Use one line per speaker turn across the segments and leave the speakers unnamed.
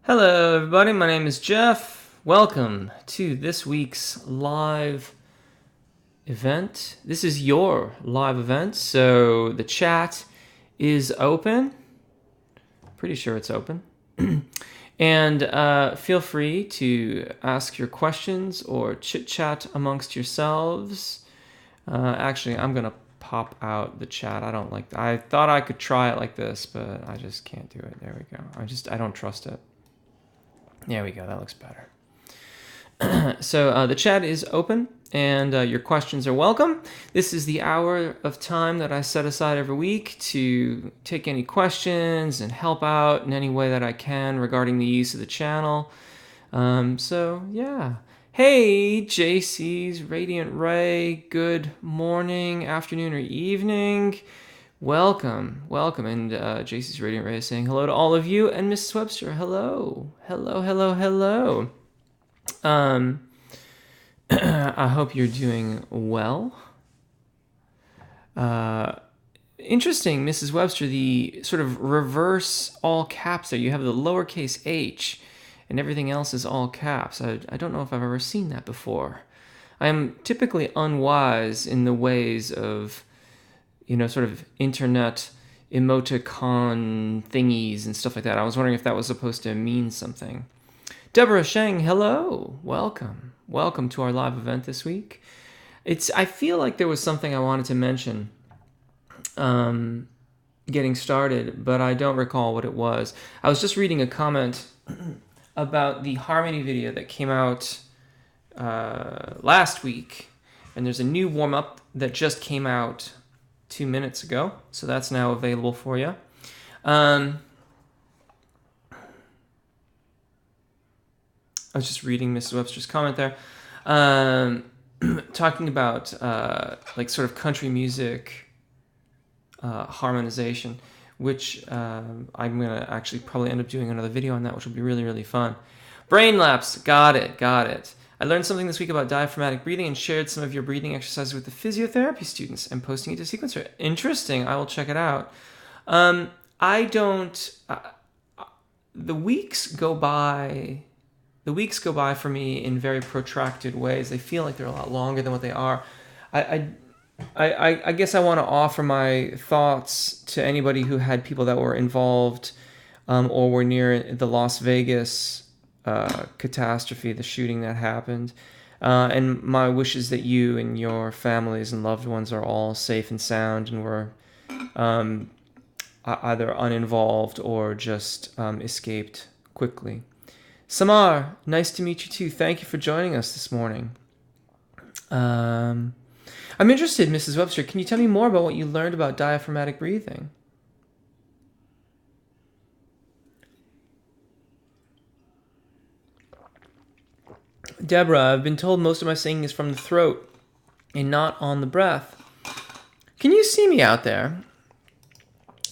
Hello, everybody. My name is Jeff. Welcome to this week's live event. This is your live event, so the chat is open. Pretty sure it's open. And feel free to ask your questions or chit-chat amongst yourselves. Actually, I'm going to pop out the chat. I don't like that. I thought I could try it like this, but I just can't do it. There we go. I don't trust it. There we go. That looks better. So the chat is open, and your questions are welcome. This is the hour of time that I set aside every week to take any questions and help out in any way that I can regarding the use of the channel. So yeah. Hey, JC's Radiant Ray. Good morning, afternoon, or evening. Welcome. And JC's Radiant Ray is saying hello to all of you, and Mrs. Webster, hello. Hello. I hope you're doing well. Interesting, Mrs. Webster, the sort of reverse all caps there. You have the lowercase h, and everything else is all caps. I don't know if I've ever seen that before. I am typically unwise in the ways of sort of internet emoticon thingies and stuff like that. I was wondering if that was supposed to mean something. Deborah Sheng, hello. Welcome to our live event this week. I feel like there was something I wanted to mention getting started, but I don't recall what it was. I was just reading a comment about the Harmony video that came out last week, and there's a new warm-up that just came out 2 minutes ago, so that's now available for you. I was just reading Mrs. Webster's comment there, talking about like sort of country music harmonization, which I'm gonna actually probably end up doing another video on that, which will be really, really fun. Brain lapse, got it. I learned something this week about diaphragmatic breathing and shared some of your breathing exercises with the physiotherapy students and posting it to Sequencer. Interesting. I will check it out. I don't. The weeks go by for me in very protracted ways. They feel like they're a lot longer than what they are. I guess I want to offer my thoughts to anybody who had people that were involved or were near the Las Vegas catastrophe, the shooting that happened. And my wish is that you and your families and loved ones are all safe and sound and were either uninvolved or just escaped quickly. Samar, nice to meet you too. Thank you for joining us this morning. I'm interested, Mrs. Webster. Can you tell me more about what you learned about diaphragmatic breathing? Deborah, I've been told most of my singing is from the throat and not on the breath. Can you see me out there?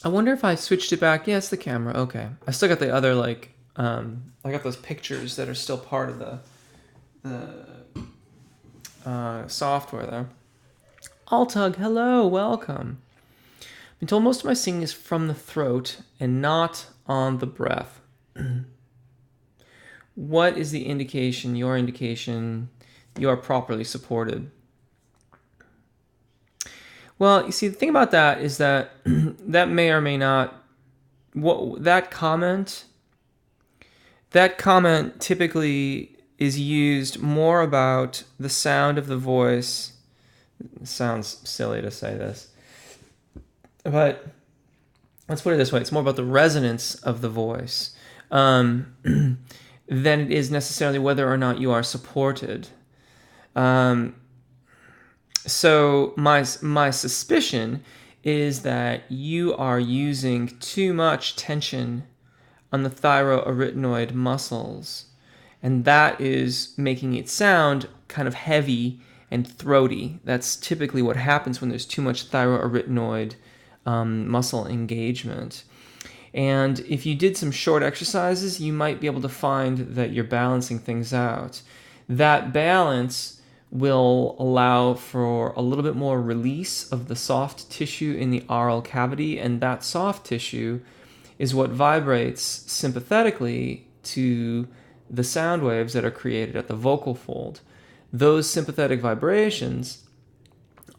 I wonder if I switched it back. Yeah, it's the camera. Okay. I still got the other, I got those pictures that are still part of the software there. Altug, hello, welcome. I've been told most of my singing is from the throat and not on the breath. What is the indication, your indication, you are properly supported? Well, you see, the thing about that is that that may or may not, that comment typically is used more about the sound of the voice. It sounds silly to say this, but let's put it this way. It's more about the resonance of the voice than it is necessarily whether or not you are supported. So my suspicion is that you are using too much tension on the thyroarytenoid muscles, and that is making it sound kind of heavy and throaty. That's typically what happens when there's too much thyroarytenoid muscle engagement. And if you did some short exercises, you might be able to find that you're balancing things out. That balance will allow for a little bit more release of the soft tissue in the oral cavity, and that soft tissue is what vibrates sympathetically to the sound waves that are created at the vocal fold. Those sympathetic vibrations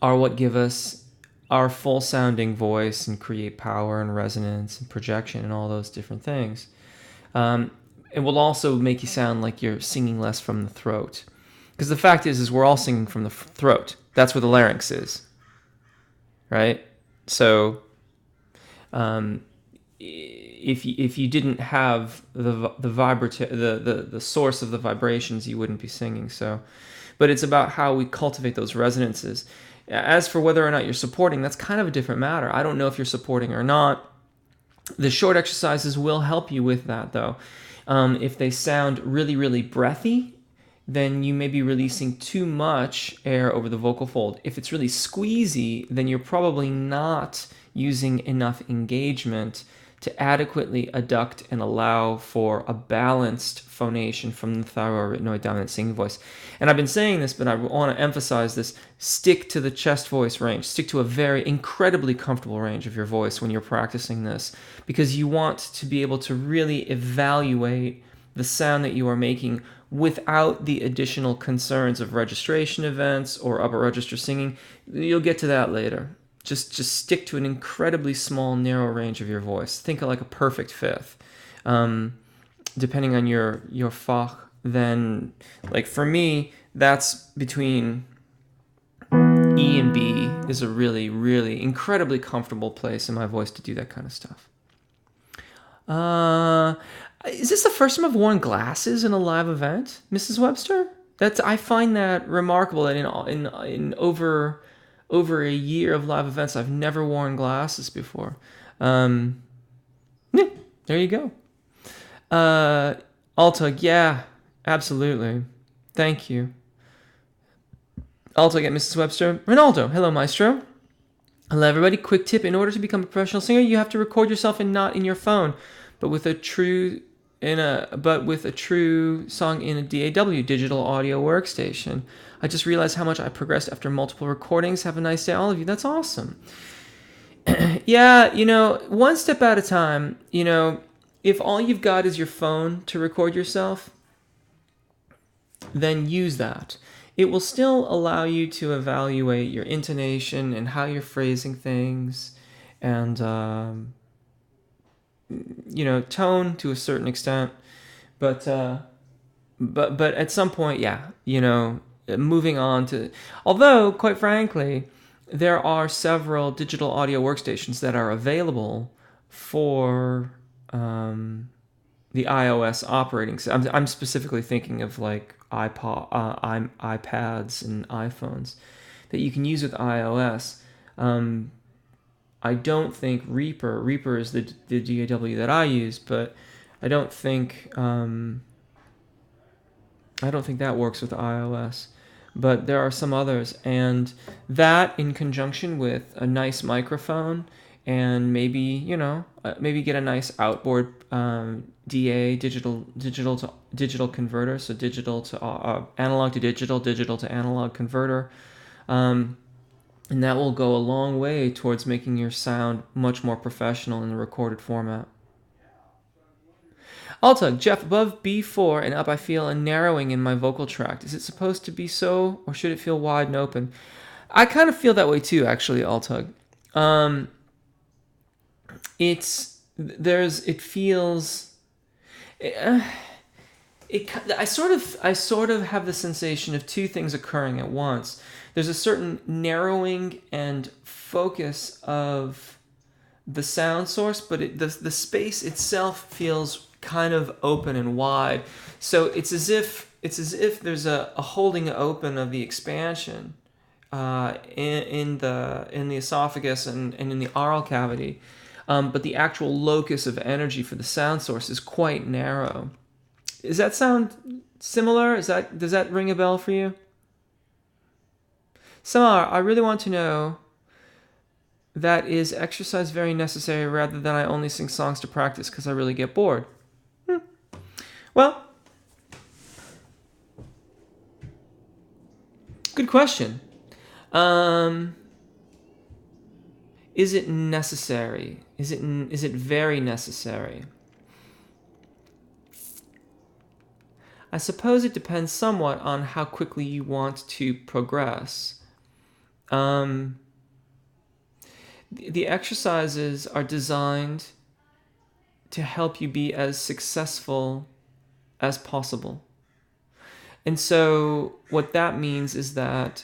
are what give us our full sounding voice and create power and resonance and projection and all those different things. It will also make you sound like you're singing less from the throat. Because the fact is we're all singing from the throat. That's where the larynx is, right? So if you didn't have the source of the vibrations, you wouldn't be singing. So, but it's about how we cultivate those resonances. As for whether or not you're supporting, that's kind of a different matter. I don't know if you're supporting or not. The short exercises will help you with that, though. If they sound really, really breathy, then you may be releasing too much air over the vocal fold. If it's really squeezy, then you're probably not using enough engagement to adequately adduct and allow for a balanced phonation from the thyroarytenoid dominant singing voice. And I've been saying this, but I want to emphasize this. Stick to the chest voice range. Stick to a very incredibly comfortable range of your voice when you're practicing this, because you want to be able to really evaluate the sound that you are making without the additional concerns of registration events or upper register singing. You'll get to that later. Just stick to an incredibly small, narrow range of your voice. Think of like a perfect fifth. Depending on your fach, then, like for me, that's between E and B is a really, really incredibly comfortable place in my voice to do that kind of stuff. Is this the first time I've worn glasses in a live event, Mrs. Webster? I find that remarkable that in over a year of live events, I've never worn glasses before. Yeah, there you go. Altug, yeah, absolutely. Thank you. Altug at Mrs. Webster. Ronaldo, hello, maestro. Hello, everybody. Quick tip: in order to become a professional singer, you have to record yourself and not in your phone, but with a true song in a DAW, digital audio workstation. I just realized how much I progressed after multiple recordings. Have a nice day, all of you. That's awesome. Yeah, one step at a time. If all you've got is your phone to record yourself, then use that. It will still allow you to evaluate your intonation and how you're phrasing things, and tone to a certain extent. But at some point, yeah, moving on to, although quite frankly, there are several digital audio workstations that are available for the iOS operating system. I'm specifically thinking of like iPads and iPhones that you can use with iOS. I don't think Reaper is the DAW that I use, but I don't think that works with iOS. But there are some others, and that in conjunction with a nice microphone and maybe get a nice outboard DA digital converter, so digital to analog to digital to analog converter, and that will go a long way towards making your sound much more professional in the recorded format. Altug, Jeff, above B4 and up I feel a narrowing in my vocal tract. Is it supposed to be so, or should it feel wide and open? I kind of feel that way too, actually, Altug. I sort of have the sensation of two things occurring at once. There's a certain narrowing and focus of the sound source, but the space itself feels kind of open and wide. So it's as if there's a holding open of the expansion in the esophagus and in the oral cavity, but the actual locus of energy for the sound source is quite narrow. Does that sound similar? Does that ring a bell for you? Samar, I really want to know, that is exercise very necessary rather than I only sing songs to practice because I really get bored. Well, good question. Is it necessary? Is it very necessary? I suppose it depends somewhat on how quickly you want to progress. The exercises are designed to help you be as successful as possible. And so what that means is that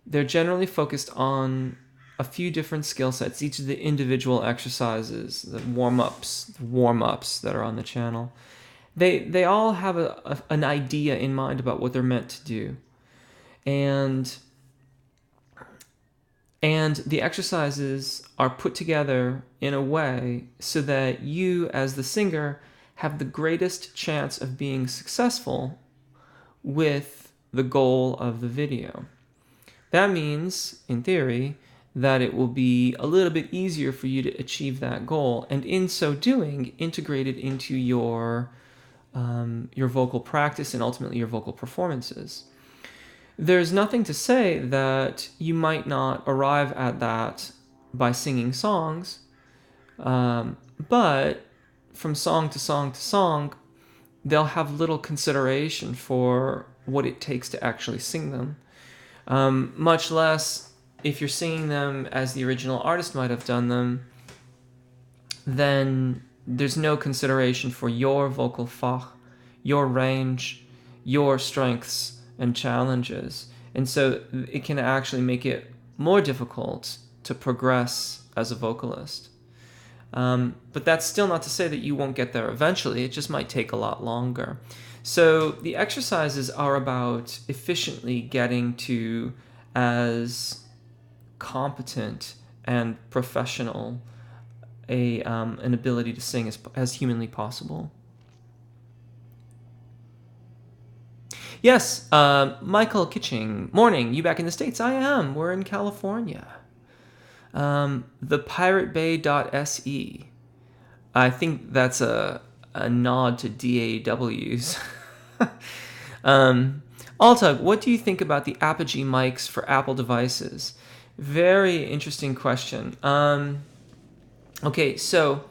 they're generally focused on a few different skill sets, each of the individual exercises, the warm-ups that are on the channel. They all have an idea in mind about what they're meant to do. And the exercises are put together in a way so that you, as the singer, have the greatest chance of being successful with the goal of the video. That means, in theory, that it will be a little bit easier for you to achieve that goal, and in so doing, integrate it into your vocal practice and ultimately your vocal performances. There's nothing to say that you might not arrive at that by singing songs, but from song to song to song, they'll have little consideration for what it takes to actually sing them. Much less if you're singing them as the original artist might have done them, then there's no consideration for your vocal fach, your range, your strengths and challenges. And so it can actually make it more difficult to progress as a vocalist. But that's still not to say that you won't get there eventually. It just might take a lot longer. So the exercises are about efficiently getting to as competent and professional an ability to sing as humanly possible. Yes, Michael Kitching. Morning. You back in the States? I am. We're in California. ThePirateBay.se. I think that's a nod to DAWs. Altug, what do you think about the Apogee mics for Apple devices? Very interesting question. Okay, so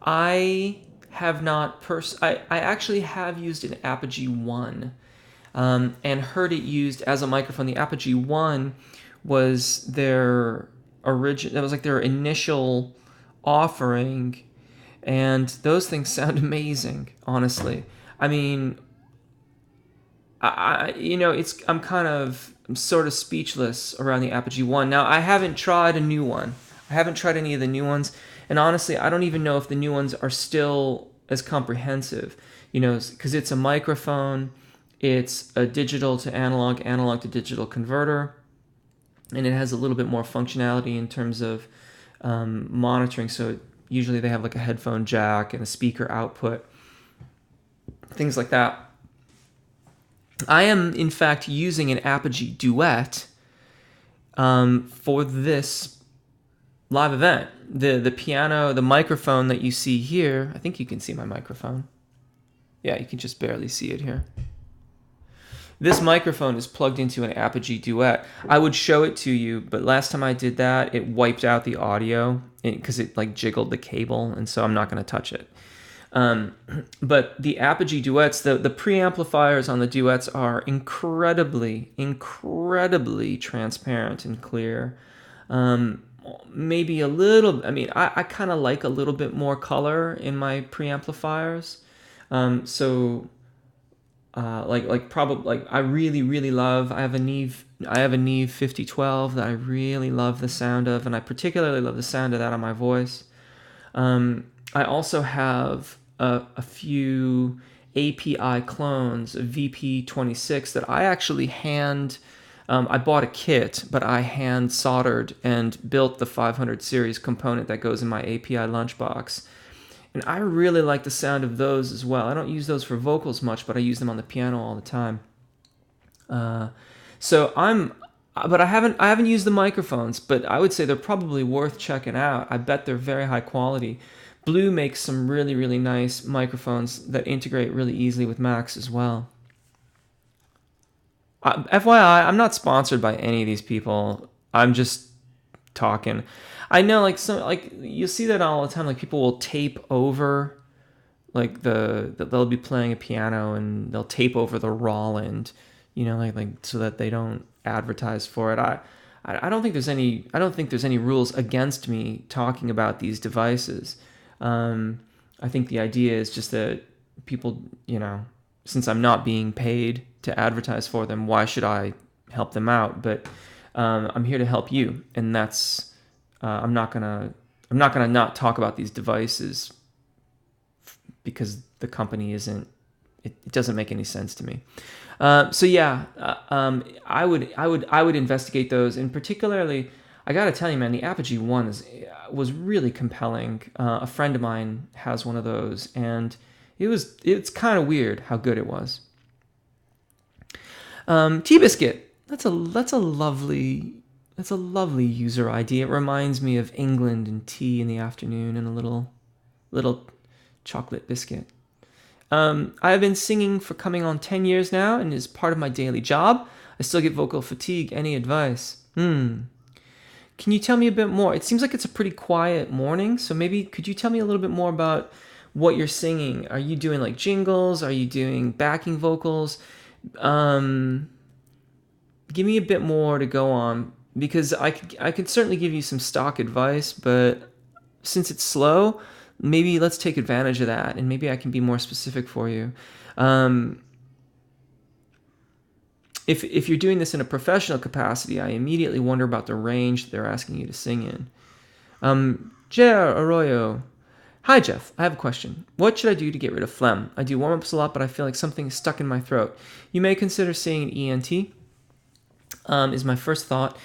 I have not I actually have used an Apogee 1 and heard it used as a microphone. The Apogee 1 was their that was like their initial offering, and those things sound amazing, honestly. I mean, I'm sort of speechless around the Apogee 1. Now, I haven't tried a new one. I haven't tried any of the new ones, and honestly, I don't even know if the new ones are still as comprehensive, because it's a microphone, it's a digital to analog, analog to digital converter, and it has a little bit more functionality in terms of monitoring. So usually they have like a headphone jack and a speaker output, things like that. I am, in fact, using an Apogee Duet for this live event. The piano, the microphone that you see here, I think you can see my microphone. Yeah, you can just barely see it here. This microphone is plugged into an Apogee Duet. I would show it to you, but last time I did that, it wiped out the audio because it like jiggled the cable, and so I'm not going to touch it. But the Apogee Duets, the preamplifiers on the Duets are incredibly transparent and clear. Maybe a little, I kind of like a little bit more color in my preamplifiers. I really love, I have a Neve 5012 that I really love the sound of, and I particularly love the sound of that on my voice. I also have a few API clones of VP26 that I actually I bought a kit, but I hand soldered and built the 500 series component that goes in my API lunchbox. And I really like the sound of those as well. I don't use those for vocals much, but I use them on the piano all the time. But I haven't used the microphones, but I would say they're probably worth checking out. I bet they're very high quality. Blue makes some really nice microphones that integrate really easily with Macs as well. FYI, I'm not sponsored by any of these people. I'm just talking. I know, you'll see that all the time. Like, people will tape over like they'll be playing a piano and they'll tape over the Roland, like so that they don't advertise for it. I don't think there's any rules against me talking about these devices. I think the idea is just that people, since I'm not being paid to advertise for them, why should I help them out? But I'm here to help you, and that's I'm not gonna not talk about these devices because the company isn't. It doesn't make any sense to me. So yeah, I would investigate those, and particularly, I gotta tell you, man, the Apogee One was really compelling. A friend of mine has one of those, and it's kind of weird how good it was. Tea biscuit. That's a lovely user ID. It reminds me of England and tea in the afternoon and a little chocolate biscuit. I've been singing for coming on 10 years now, and is part of my daily job. I still get vocal fatigue. Any advice? Can you tell me a bit more? It seems like it's a pretty quiet morning, so maybe could you tell me a little bit more about what you're singing? Are you doing like jingles? Are you doing backing vocals? Give me a bit more to go on, because I could certainly give you some stock advice, but since it's slow, maybe let's take advantage of that, and maybe I can be more specific for you. If you're doing this in a professional capacity, I immediately wonder about the range they're asking you to sing in. Jer Arroyo. Hi, Jeff. I have a question. What should I do to get rid of phlegm? I do warm-ups a lot, but I feel like something is stuck in my throat. You may consider seeing an ENT, is my first thought.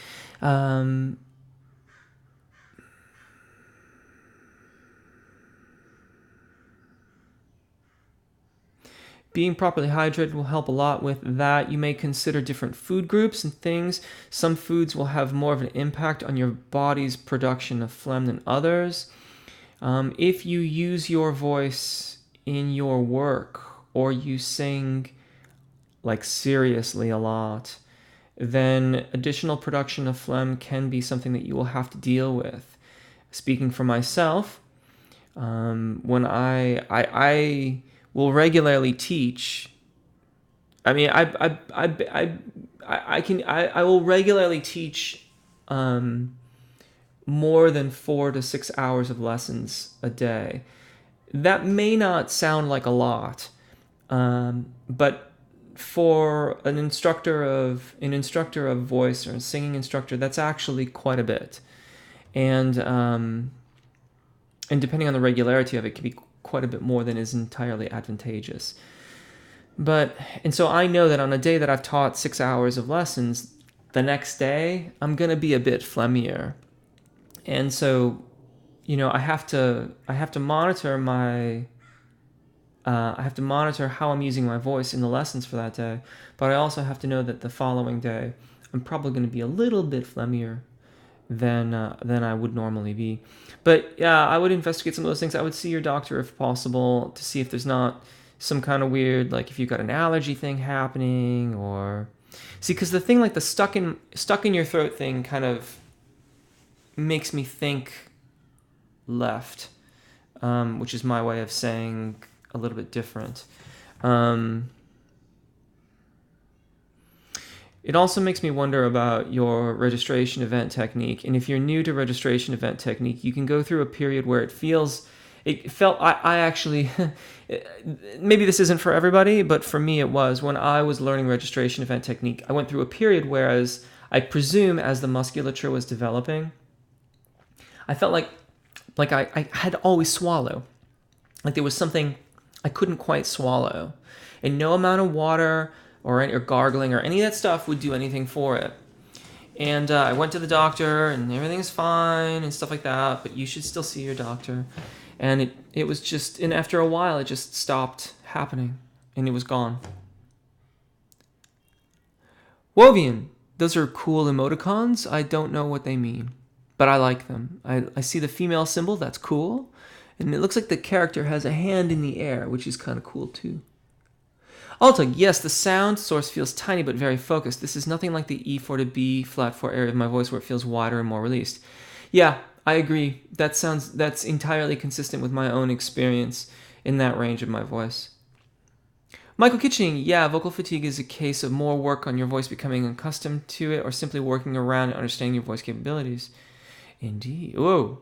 Being properly hydrated will help a lot with that. You may consider different food groups and things. Some foods will have more of an impact on your body's production of phlegm than others. If you use your voice in your work, or you sing like seriously a lot, then additional production of phlegm can be something that you will have to deal with. Speaking for myself, when I will regularly teach. I mean, I will regularly teach more than 4 to 6 hours of lessons a day. That may not sound like a lot, but for an instructor of voice or a singing instructor, that's actually quite a bit, and depending on the regularity of it, can be quite a bit more than is entirely advantageous. And so I know that on a day that I've taught 6 hours of lessons, the next day I'm gonna be a bit phlegmier, and so I have to monitor how I'm using my voice in the lessons for that day, but I also have to know that the following day I'm probably going to be a little bit phlegmier than I would normally be. But yeah, I would investigate some of those things. I would see your doctor if possible to see if there's not some kind of weird, like if you've got an allergy thing happening, or see, because the thing like the stuck in your throat thing kind of makes me think left, which is my way of saying a little bit different. It also makes me wonder about your registration event technique. And if you're new to registration event technique, you can go through a period where I actually, maybe this isn't for everybody, but for me it was. When I was learning registration event technique, I went through a period whereas I presume as the musculature was developing, I felt like I had to always swallow. Like there was something I couldn't quite swallow. And no amount of water or gargling or any of that stuff would do anything for it. And I went to the doctor and everything's fine and stuff like that, but you should still see your doctor. And it was just, and after a while it just stopped happening and it was gone. Wovian, those are cool emoticons. I don't know what they mean, but I like them. I see the female symbol, that's cool. And it looks like the character has a hand in the air, which is kind of cool too. Alta, yes, the sound source feels tiny but very focused. This is nothing like the E4 to B flat 4 area of my voice where it feels wider and more released. Yeah, I agree. That's entirely consistent with my own experience in that range of my voice. Michael Kitching, yeah, vocal fatigue is a case of more work on your voice becoming accustomed to it or simply working around and understanding your voice capabilities. Indeed. Whoa.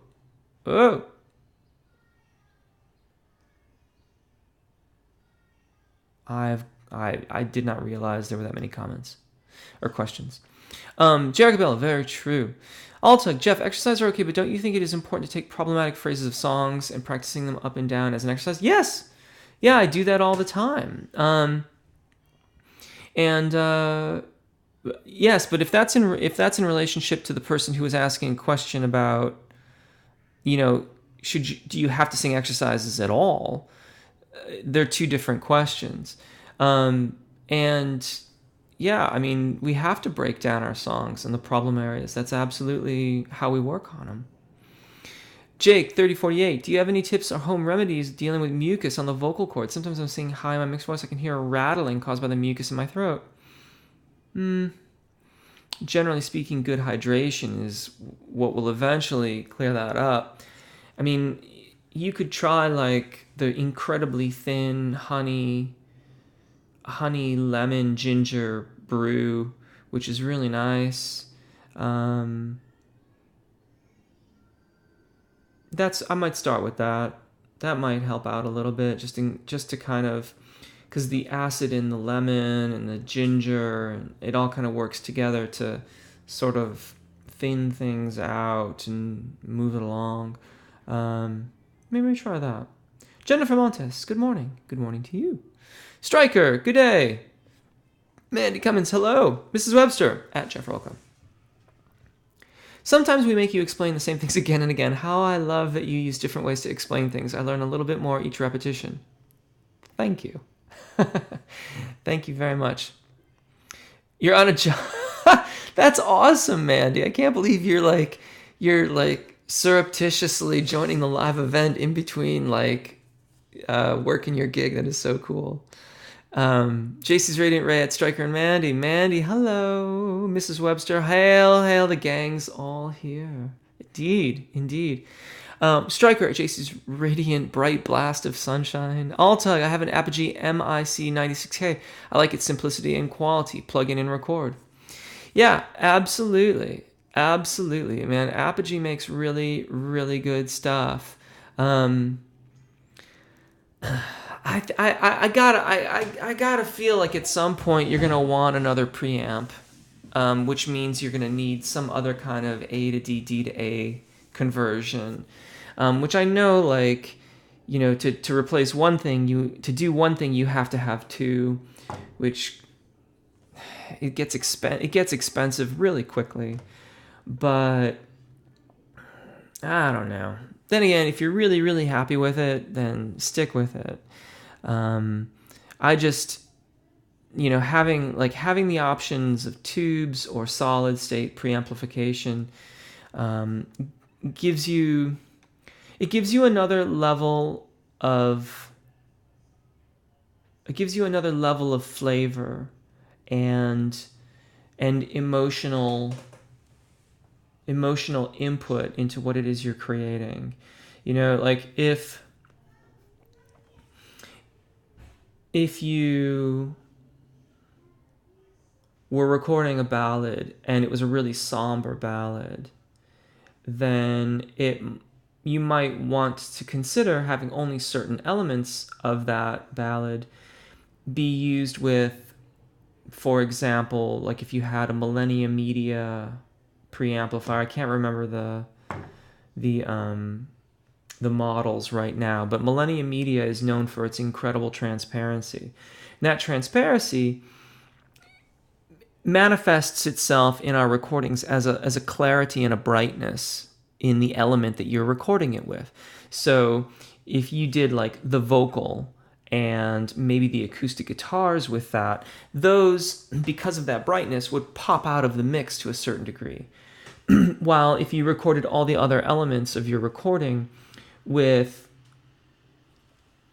Whoa. I did not realize there were that many comments or questions. Jericho Bell, very true. Altug, Jeff, exercise are okay, but don't you think it is important to take problematic phrases of songs and practicing them up and down as an exercise? Yes. Yeah, I do that all the time. Yes, but if that's in relationship to the person who was asking a question about, do you have to sing exercises at all? They're two different questions. And yeah, I mean, we have to break down our songs and the problem areas. That's absolutely how we work on them. Jake, 3048, do you have any tips or home remedies dealing with mucus on the vocal cords? Sometimes I'm singing high in my mixed voice, I can hear a rattling caused by the mucus in my throat. Generally speaking, good hydration is what will eventually clear that up. I mean, you could try like the incredibly thin honey lemon ginger brew, which is really nice. I might start with that. That might help out a little bit, just to kind of, because the acid in the lemon and the ginger, and it all kind of works together to sort of thin things out and move it along. Maybe try that. Jennifer Montes, good morning. Good morning to you. Stryker, good day. Mandy Cummins, hello. Mrs. Webster, at Jeff Rolka. Sometimes we make you explain the same things again and again. How I love that you use different ways to explain things. I learn a little bit more each repetition. Thank you. Thank you very much. You're on a job. That's awesome, Mandy. I can't believe you're like surreptitiously joining the live event in between working your gig. That is so cool. JC's Radiant Ray at Stryker and Mandy. Mandy, hello. Mrs. Webster, hail, the gang's all here. Indeed. Stryker at JC's Radiant Bright Blast of Sunshine. Altug, I have an Apogee MIC 96K. I like its simplicity and quality. Plug in and record. Yeah, absolutely, man. Apogee makes really, really good stuff. I gotta feel like at some point you're gonna want another preamp, which means you're gonna need some other kind of A to D, D to A conversion, which I know, to replace one thing, to do one thing you have to have two, which it gets expensive really quickly. But I don't know. Then again, if you're really, really happy with it, then stick with it. I just, having the options of tubes or solid state preamplification gives you another level of flavor and emotional input into what it is you're creating. If you were recording a ballad and it was a really somber ballad, then you might want to consider having only certain elements of that ballad be used with, for example, like if you had a Millennium Media preamplifier. I can't remember the models right now, but Millennium Media is known for its incredible transparency. And that transparency manifests itself in our recordings as a clarity and a brightness in the element that you're recording it with. So if you did like the vocal and maybe the acoustic guitars with that, those, because of that brightness, would pop out of the mix to a certain degree. While if you recorded all the other elements of your recording with,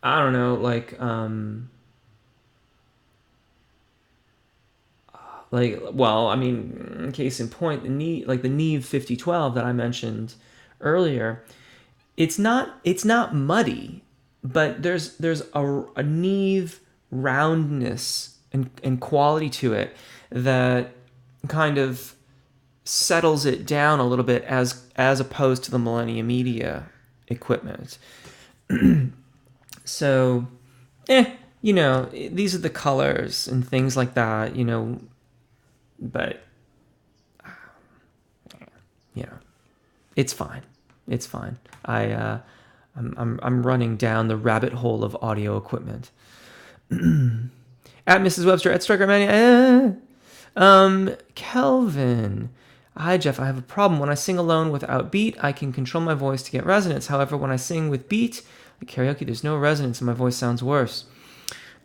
I don't know, case in point, the Neve 5012 that I mentioned earlier, it's not muddy, but there's a neve roundness and quality to it that kind of settles it down a little bit as opposed to the Millennium Media equipment. So, these are the colors and things like that, but it's fine. It's fine. I'm running down the rabbit hole of audio equipment. At Mrs. Webster, at Striker Mania. Kelvin. Hi, Jeff. I have a problem. When I sing alone without beat, I can control my voice to get resonance. However, when I sing with beat, like karaoke, there's no resonance and my voice sounds worse.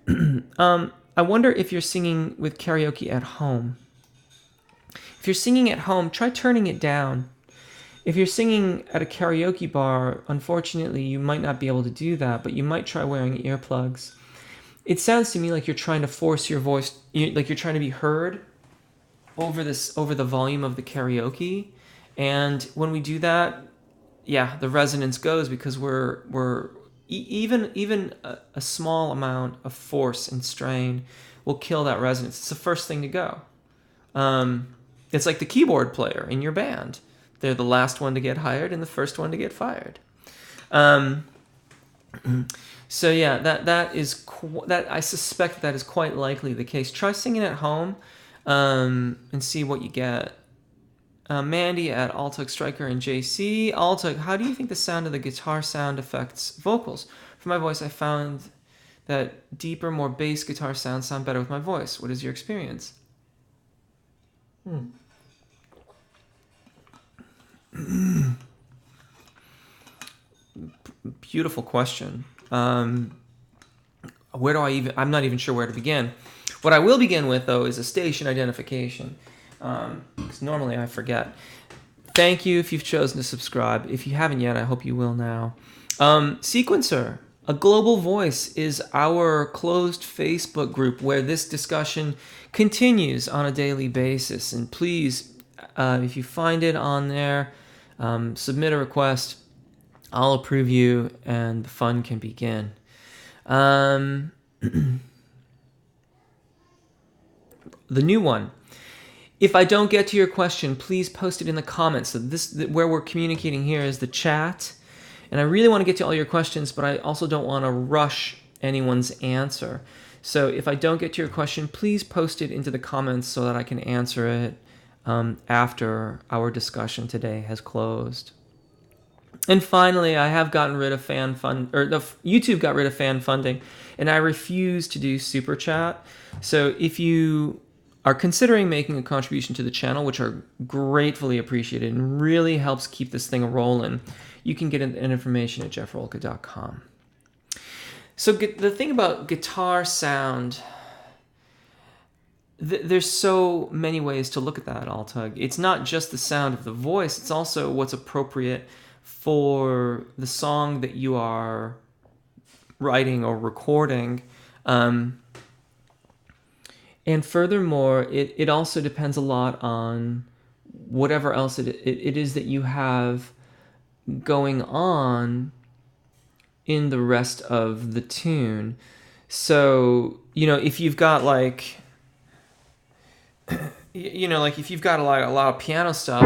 I wonder if you're singing with karaoke at home. If you're singing at home, try turning it down. If you're singing at a karaoke bar, unfortunately, you might not be able to do that, but you might try wearing earplugs. It sounds to me like you're trying to force your voice, like you're trying to be heard over the volume of the karaoke. And when we do that, the resonance goes because we're even a small amount of force and strain will kill that resonance. It's the first thing to go. It's like the keyboard player in your band. They're the last one to get hired and the first one to get fired. So that is that I suspect that is quite likely the case. Try singing at home and see what you get. Mandy at Altug Striker and JC. Altug, how do you think the sound of the guitar sound affects vocals? For my voice, I found that deeper, more bass guitar sounds sound better with my voice. What is your experience? Beautiful question. Where do I'm not even sure where to begin. What I will begin with, though, is a station identification. Because normally I forget. Thank you if you've chosen to subscribe. If you haven't yet, I hope you will now. Sequencer, a global voice, is our closed Facebook group where this discussion continues on a daily basis. And please, if you find it on there, submit a request. I'll approve you, and the fun can begin. The new one. If I don't get to your question, please post it in the comments. So where we're communicating here is the chat. And I really want to get to all your questions, but I also don't want to rush anyone's answer. So if I don't get to your question, please post it into the comments so that I can answer it after our discussion today has closed. And finally, I have gotten rid of YouTube got rid of fan funding, and I refuse to do super chat. So if you are considering making a contribution to the channel, which are gratefully appreciated and really helps keep this thing rolling, you can get information at jeffrolka.com. So the thing about guitar sound, there's so many ways to look at that, Altug. It's not just the sound of the voice, it's also what's appropriate for the song that you are writing or recording. And furthermore, it also depends a lot on whatever else it is that you have going on in the rest of the tune. So, if you've got like if you've got a lot of piano stuff,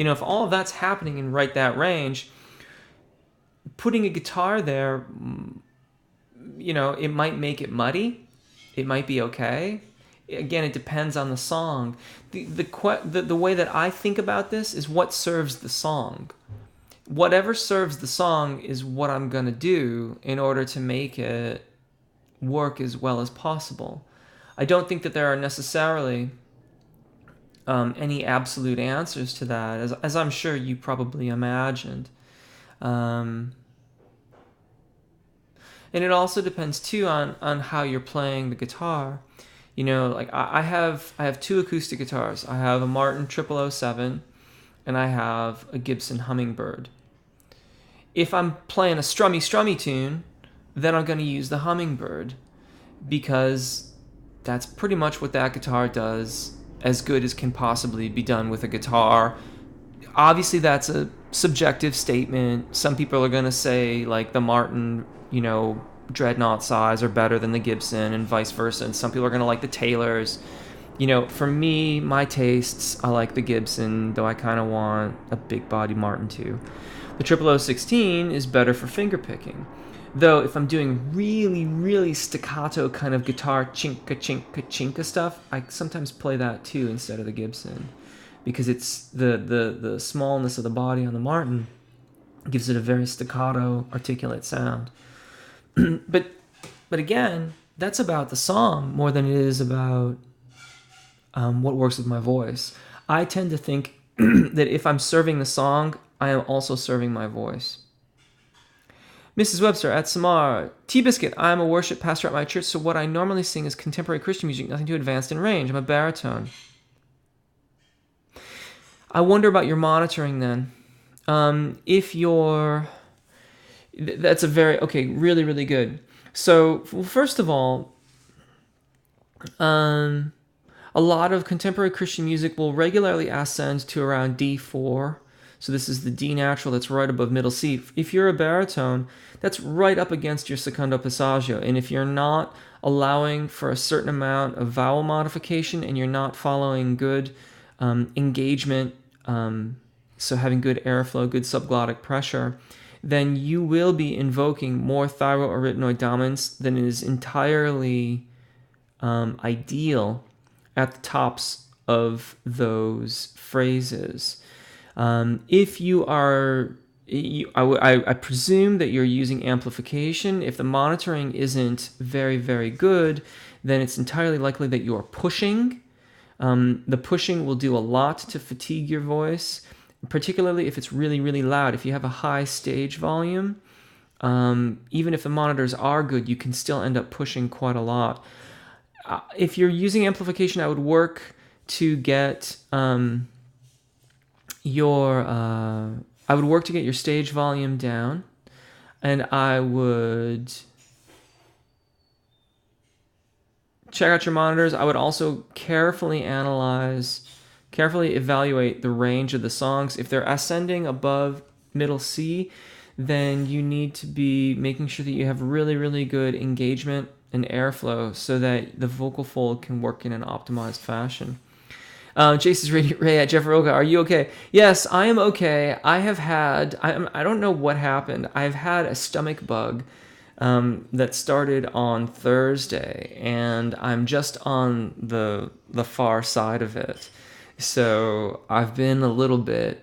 if all of that's happening in right that range, putting a guitar there, it might make it muddy. It might be okay. Again, it depends on the song. The way that I think about this is what serves the song. Whatever serves the song is what I'm going to do in order to make it work as well as possible. I don't think that there are necessarily any absolute answers to that, as I'm sure you probably imagined. And it also depends too on how you're playing the guitar. Like I have two acoustic guitars. I have a Martin 0007 and I have a Gibson Hummingbird. If I'm playing a strummy tune, then I'm going to use the Hummingbird. because that's pretty much what that guitar does, as good as can possibly be done with a guitar. Obviously, that's a subjective statement. Some people are going to say, like, the Martin, dreadnought size are better than the Gibson and vice versa. And some people are going to like the Taylors. For me, my tastes, I like the Gibson, though I kind of want a big body Martin too. The 00016 is better for finger picking. Though if I'm doing really, really staccato kind of guitar chinka chinka chinka stuff, I sometimes play that too instead of the Gibson, because it's the smallness of the body on the Martin gives it a very staccato, articulate sound. but again, that's about the song more than it is about what works with my voice. I tend to think that if I'm serving the song, I am also serving my voice. Mrs. Webster at Samar, T-Biscuit, I'm a worship pastor at my church, so what I normally sing is contemporary Christian music, nothing too advanced in range. I'm a baritone. I wonder about your monitoring then. If you're... That's a very... Okay, really, really good. So, first of all, a lot of contemporary Christian music will regularly ascend to around D4. So this is the D natural that's right above middle C. If you're a baritone, that's right up against your secondo passaggio. And if you're not allowing for a certain amount of vowel modification and you're not following good engagement, so having good airflow, good subglottic pressure, then you will be invoking more thyroarytenoid dominance than is entirely ideal at the tops of those phrases. If you are, I presume that you're using amplification. If the monitoring isn't very, very good, then it's entirely likely that you are pushing. The pushing will do a lot to fatigue your voice, particularly if it's really, really loud. If you have a high stage volume, even if the monitors are good, you can still end up pushing quite a lot. If you're using amplification, I would work to get your stage volume down, and I would check out your monitors. I would also carefully evaluate the range of the songs. If they're ascending above middle C, then you need to be making sure that you have really, really good engagement and airflow so that the vocal fold can work in an optimized fashion. Jason's Ray at Jeff Rolka, are you okay? Yes, I am okay. I don't know what happened. I've had a stomach bug that started on Thursday, and I'm just on the far side of it. So I've been a little bit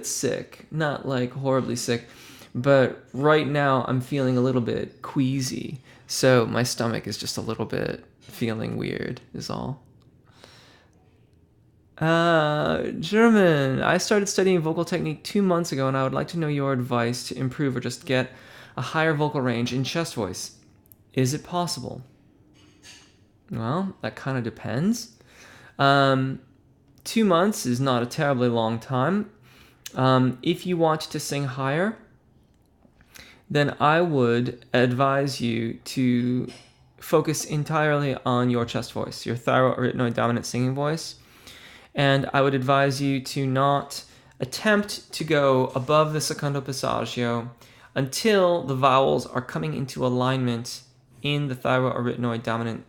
sick, not like horribly sick, but right now I'm feeling a little bit queasy. So my stomach is just a little bit feeling weird is all. German. I started studying vocal technique 2 months ago, and I would like to know your advice to improve or just get a higher vocal range in chest voice. Is it possible? Well, that kind of depends. 2 months is not a terribly long time. If you want to sing higher, then I would advise you to focus entirely on your chest voice, your thyroarytenoid dominant singing voice. And I would advise you to not attempt to go above the secondo passaggio until the vowels are coming into alignment in the thyroarytenoid dominant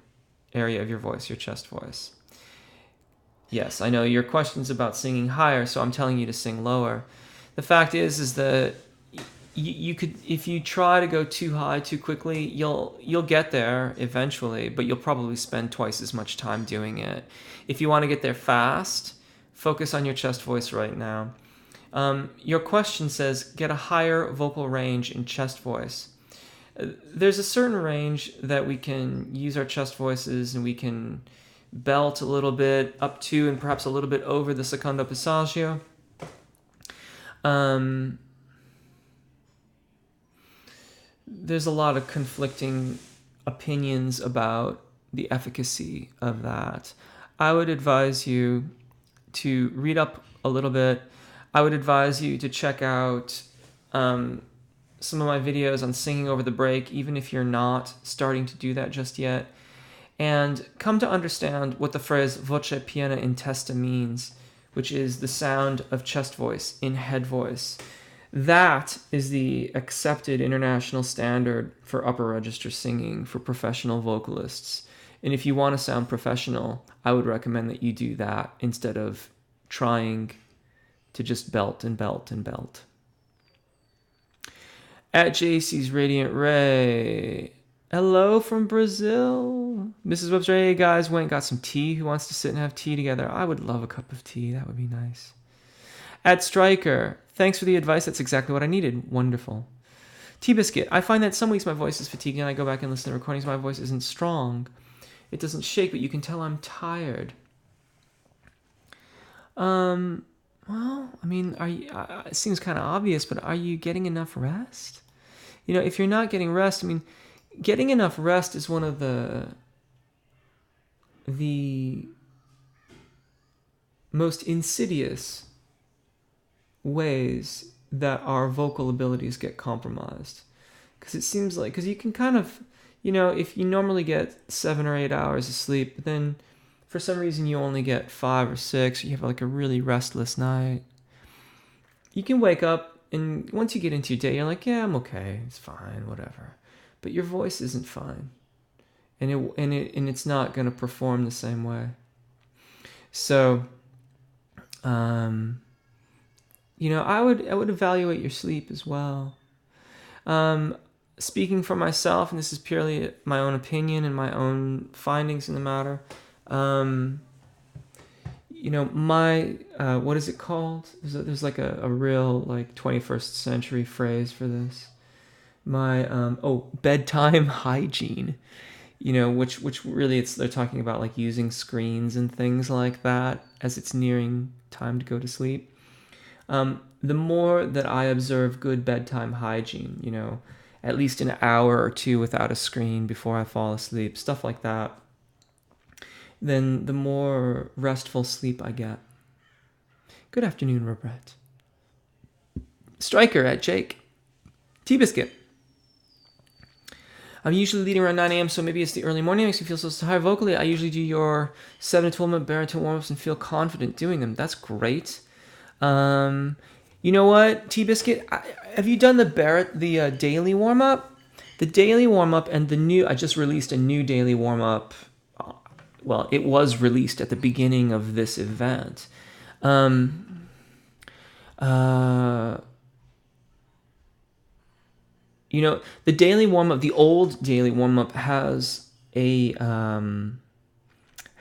area of your voice, your chest voice. Yes, I know your question's about singing higher, so I'm telling you to sing lower. The fact is that you could, if you try to go too high too quickly, you'll get there eventually, but you'll probably spend twice as much time doing it. If you want to get there fast, focus on your chest voice right now. Your question says, get a higher vocal range in chest voice. There's a certain range that we can use our chest voices, and we can belt a little bit up to and perhaps a little bit over the secondo passaggio. There's a lot of conflicting opinions about the efficacy of that. I would advise you to read up a little bit. I would advise you to check out some of my videos on singing over the break, even if you're not starting to do that just yet, and come to understand what the phrase voce piena in testa means, which is the sound of chest voice in head voice. That is the accepted international standard for upper register singing for professional vocalists. And if you want to sound professional, I would recommend that you do that instead of trying to just belt and belt and belt. At JC's Radiant Ray. Hello from Brazil. Mrs. Webster, hey guys, went and got some tea. Who wants to sit and have tea together? I would love a cup of tea. That would be nice. At Striker, thanks for the advice. That's exactly what I needed. Wonderful. T-Biscuit, I find that some weeks my voice is fatiguing and I go back and listen to recordings. My voice isn't strong. It doesn't shake, but you can tell I'm tired. Well, I mean, it seems kind of obvious, but are you getting enough rest? You know, if you're not getting rest, I mean, getting enough rest is one of the most insidious ways that our vocal abilities get compromised. Because it seems like, because you can kind of, you know, if you normally get 7 or 8 hours of sleep, but then for some reason you only get 5 or 6, or you have like a really restless night, you can wake up and once you get into your day, you're like, yeah, I'm okay, it's fine, whatever. But your voice isn't fine, and it's not going to perform the same way. So, you know, I would evaluate your sleep as well. Speaking for myself, and this is purely my own opinion and my own findings in the matter. You know, my what is it called? There's like a real like 21st century phrase for this. My bedtime hygiene. You know, which really they're talking about like using screens and things like that as it's nearing time to go to sleep. The more that I observe good bedtime hygiene, you know, at least an hour or two without a screen before I fall asleep, stuff like that, then the more restful sleep I get. Good afternoon, Robert. Striker at Jake. T-Biscuit. I'm usually leading around 9 a.m., so maybe it's the early morning. It makes me feel so tired vocally. I usually do your 7 to 12 minute baritone warm-ups and feel confident doing them. That's great. You know what, T-Biscuit? Have you done the daily warm-up? The daily warm-up and I just released a new daily warm-up. Well, it was released at the beginning of this event. You know, the daily warm-up, the old daily warm-up has an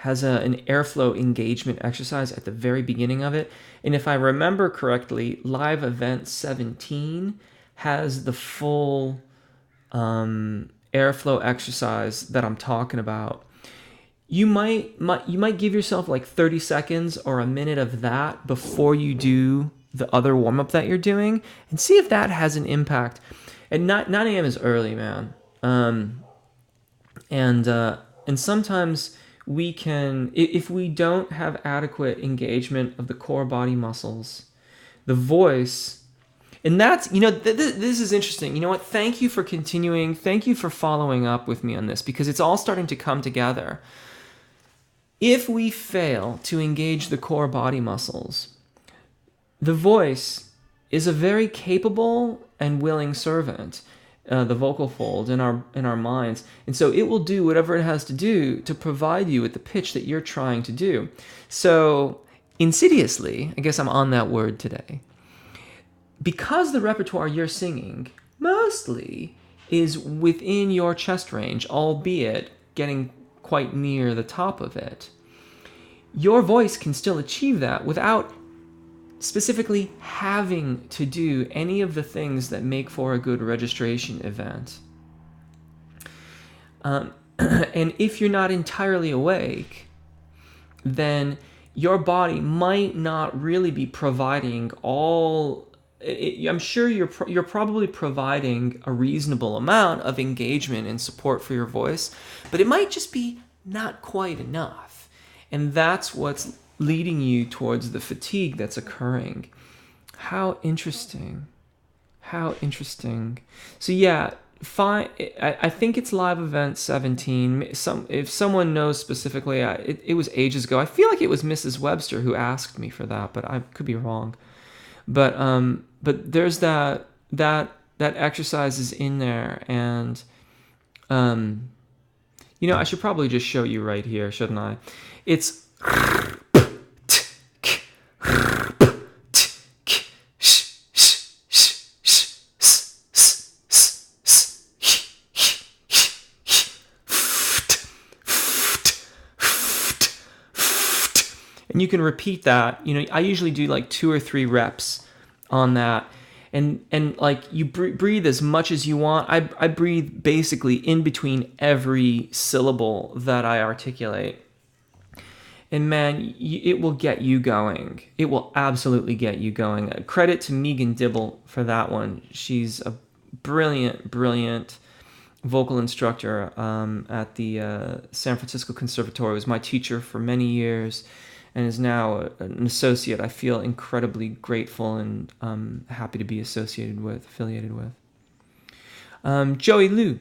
airflow engagement exercise at the very beginning of it. And if I remember correctly, live event 17 has the full airflow exercise that I'm talking about. You might give yourself like 30 seconds or a minute of that before you do the other warm-up that you're doing and see if that has an impact. At 9 a.m. is early, man. And sometimes we can, if we don't have adequate engagement of the core body muscles, the voice, and that's, you know, this is interesting. You know what? Thank you for continuing. Thank you for following up with me on this because it's all starting to come together. If we fail to engage the core body muscles, the voice is a very capable and willing servant, the vocal fold in our minds, and so it will do whatever it has to do to provide you with the pitch that you're trying to do. So insidiously, I guess I'm on that word today, because the repertoire you're singing mostly is within your chest range, albeit getting quite near the top of it, your voice can still achieve that without specifically having to do any of the things that make for a good registration event. And if you're not entirely awake, then your body might not really be providing I'm sure you're probably providing a reasonable amount of engagement and support for your voice, but it might just be not quite enough. And that's what's leading you towards the fatigue that's occurring. How interesting. How interesting. So yeah, fine. I think it's live event 17. If someone knows specifically, it was ages ago. I feel like it was Mrs. Webster who asked me for that, but I could be wrong. But there's that exercise is in there, and I should probably just show you right here, shouldn't I? It's and you can repeat that. I usually do like 2 or 3 reps on that, and like you breathe as much as you want. I breathe basically in between every syllable that I articulate, and man, it will get you going. It will absolutely get you going. Credit to Megan Dibble for that one. She's a brilliant vocal instructor at the San Francisco Conservatory. Was my teacher for many years, and is now an associate. I feel incredibly grateful and happy to be affiliated with. Joey Liu.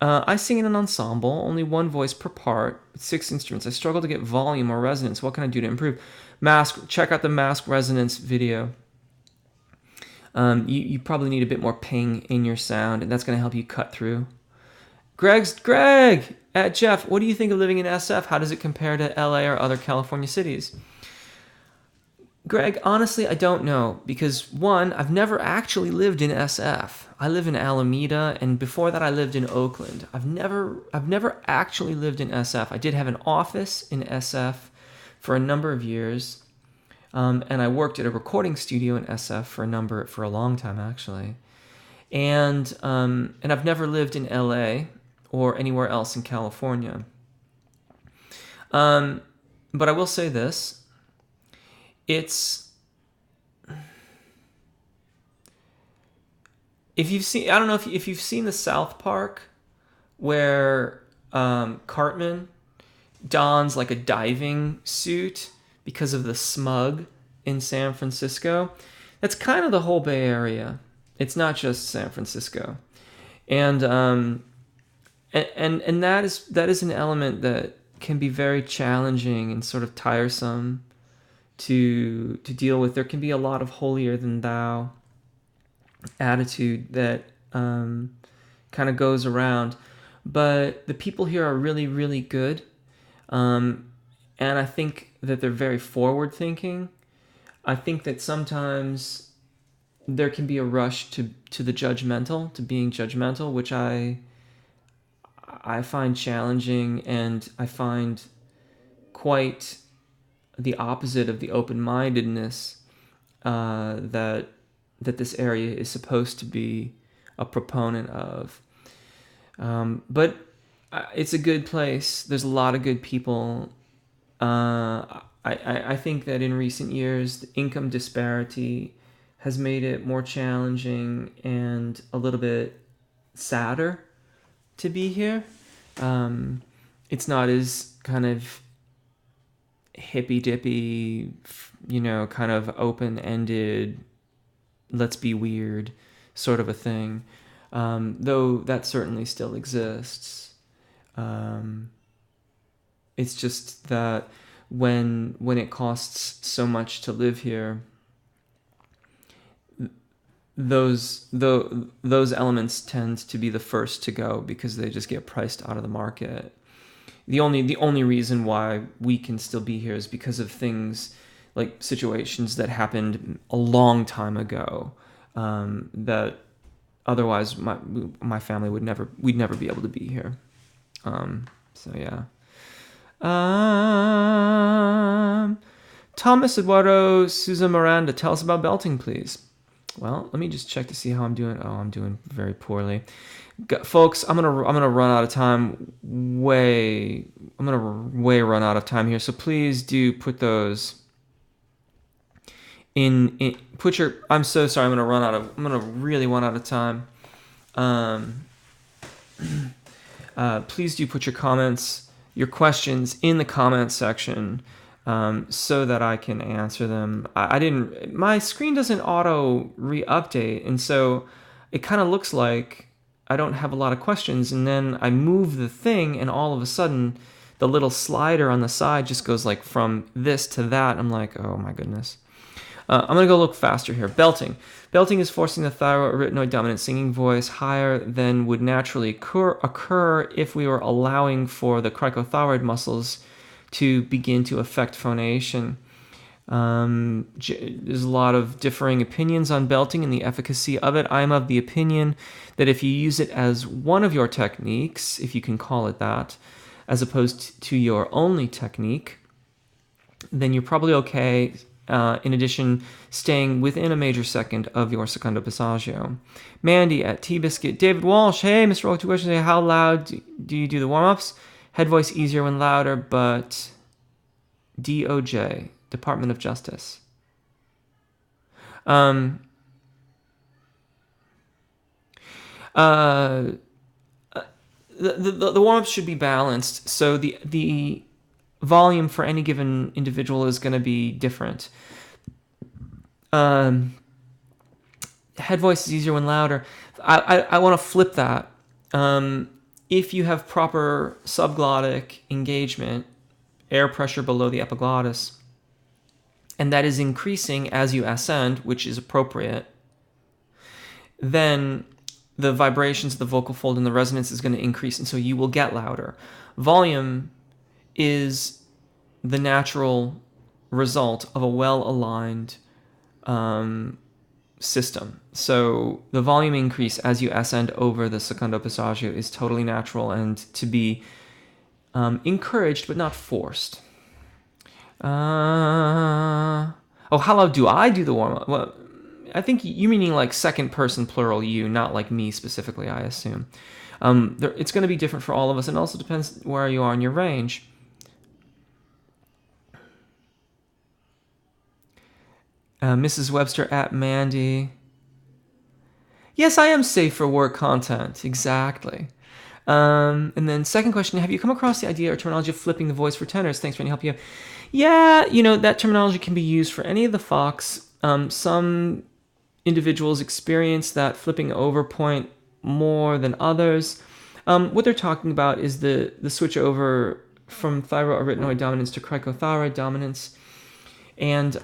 I sing in an ensemble, only one voice per part, with 6 instruments. I struggle to get volume or resonance. What can I do to improve? Check out the mask resonance video. You probably need a bit more ping in your sound, and that's going to help you cut through. Greg at Jeff, what do you think of living in SF? How does it compare to LA or other California cities? Greg, honestly, I don't know, because one, I've never actually lived in SF. I live in Alameda, and before that I lived in Oakland. I've never actually lived in SF. I did have an office in SF for a number of years, and I worked at a recording studio in SF for a long time actually, and I've never lived in LA or anywhere else in California. But I will say this. It's, if you've seen, I don't know if you've seen the South Park where Cartman dons like a diving suit because of the smug in San Francisco. That's kind of the whole Bay Area. It's not just San Francisco, and that is an element that can be very challenging and sort of tiresome to deal with. There can be a lot of holier than thou attitude that kind of goes around, but the people here are really, really good, and I think that they're very forward thinking. I think that sometimes there can be a rush to the judgmental, to being judgmental, which I find challenging, and I find quite the opposite of the open-mindedness that this area is supposed to be a proponent of. But it's a good place. There's a lot of good people. I think that in recent years, the income disparity has made it more challenging and a little bit sadder to be here. It's not as kind of hippy-dippy, kind of open-ended, let's be weird sort of a thing, though that certainly still exists. It's just that when it costs so much to live here, those elements tend to be the first to go because they just get priced out of the market. The only reason why we can still be here is because of things like situations that happened a long time ago, that otherwise my family we'd never be able to be here. So yeah. Thomas Eduardo Souza Miranda, tell us about belting, please. Well, let me just check to see how I'm doing. Oh, I'm doing very poorly. Folks, I'm gonna run out of time. I'm gonna run out of time here. So please do put those in. I'm so sorry. I'm gonna really run out of time. Please do put your comments, your questions in the comments section. so that I can answer them. My screen doesn't auto re-update, and so it kind of looks like I don't have a lot of questions, and then I move the thing, and all of a sudden the little slider on the side just goes like from this to that. I'm like, oh my goodness. I'm going to go look faster here. Belting. Belting is forcing the thyroid dominant singing voice higher than would naturally occur if we were allowing for the cricothyroid muscles to begin to affect phonation. There's a lot of differing opinions on belting and the efficacy of it. I'm of the opinion that if you use it as one of your techniques, if you can call it that, as opposed to your only technique, then you're probably okay. In addition, staying within a major second of your secondo passaggio. Mandy at T-Biscuit. David Walsh. Hey, Mr. Rolka, 2 questions. How loud do you do the warm-ups? Head voice easier when louder, but DOJ, Department of Justice. The warm-ups should be balanced, so the volume for any given individual is going to be different. Head voice is easier when louder. I want to flip that. If you have proper subglottic engagement, air pressure below the epiglottis, and that is increasing as you ascend, which is appropriate, then the vibrations of the vocal fold and the resonance is going to increase, and so you will get louder. Volume is the natural result of a well-aligned system. So the volume increase as you ascend over the secondo passaggio is totally natural and to be encouraged but not forced. How loud do I do the warm-up? Well, I think you meaning like second person plural you, not like me specifically, I assume. It's going to be different for all of us, and also depends where you are in your range. Mrs. Webster at Mandy. Yes, I am safe for work content. Exactly. And then second question, have you come across the idea or terminology of flipping the voice for tenors? Thanks for any help you have. Yeah, that terminology can be used for any of the Fox. Some individuals experience that flipping over point more than others. What they're talking about is the switch over from thyroarytenoid dominance to cricothyroid dominance. And